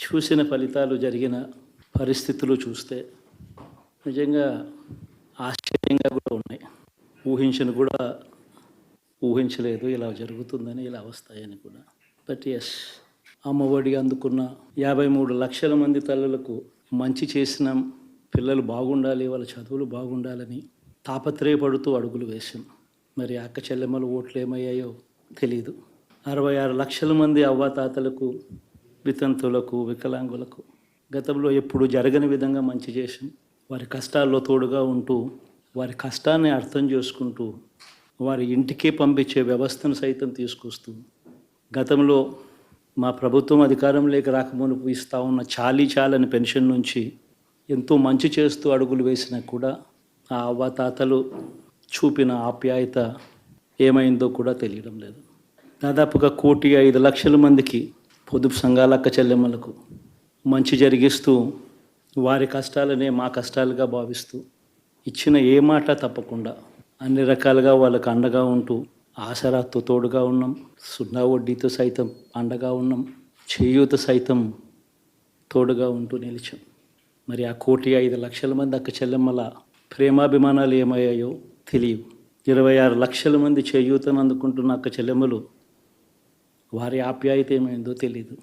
చూసిన ఫలితాలు, జరిగిన పరిస్థితులు చూస్తే నిజంగా ఆశ్చర్యంగా కూడా ఉన్నాయి. ఊహించలేదు ఇలా జరుగుతుందని, ఇలా వస్తాయని కూడా. బట్ ఎస్, అమ్మఒడి అందుకున్న 53 లక్షల మంది తల్లులకు మంచి చేసిన పిల్లలు బాగుండాలి, వాళ్ళ చదువులు బాగుండాలని తాపత్రయపడుతూ అడుగులు వేశాం. మరి అక్క చెల్లెమ్మల ఓట్లు ఏమయ్యాయో తెలీదు. 66 లక్షల మంది అవ్వాతాతలకు, వితంతులకు, వికలాంగులకు గతంలో ఎప్పుడు జరగని విధంగా మంచి చేశాం. వారి కష్టాల్లో తోడుగా ఉంటూ, వారి కష్టాన్ని అర్థం చేసుకుంటూ, వారి ఇంటికే పంపించే వ్యవస్థను సైతం తీసుకొస్తూ, గతంలో మా ప్రభుత్వం అధికారంలోకి రాకమునుపు ఇస్తూ ఉన్న చాలని పెన్షన్ నుంచి ఎంతో మంచి చేస్తూ అడుగులు వేసినా కూడా ఆ అవ్వాతాతలు చూపిన ఆప్యాయత ఏమైందో కూడా తెలియడం లేదు. దాదాపుగా 1,05,00,000 మందికి పొదుపు సంఘాల అక్క చెల్లెమ్మలకు మంచి జరిగిస్తూ, వారి కష్టాలనే మా కష్టాలుగా భావిస్తూ, ఇచ్చిన ఏ మాట తప్పకుండా అన్ని రకాలుగా వాళ్ళకు అండగా ఉంటూ, ఆసరాతో తోడుగా ఉన్నాం. 0 వడ్డీతో సైతం అండగా ఉన్నాం. చేయూత సైతం తోడుగా ఉంటూ నిలిచాం. మరి ఆ 1,05,00,000 మంది అక్క చెల్లెమ్మల ప్రేమాభిమానాలు ఏమయ్యాయో తెలియవు. 26 లక్షల మంది చేయూతను అందుకుంటున్న అక్క చెల్లెమ్మలు, వారి ఆప్యాయత ఏమైందో తెలీదు.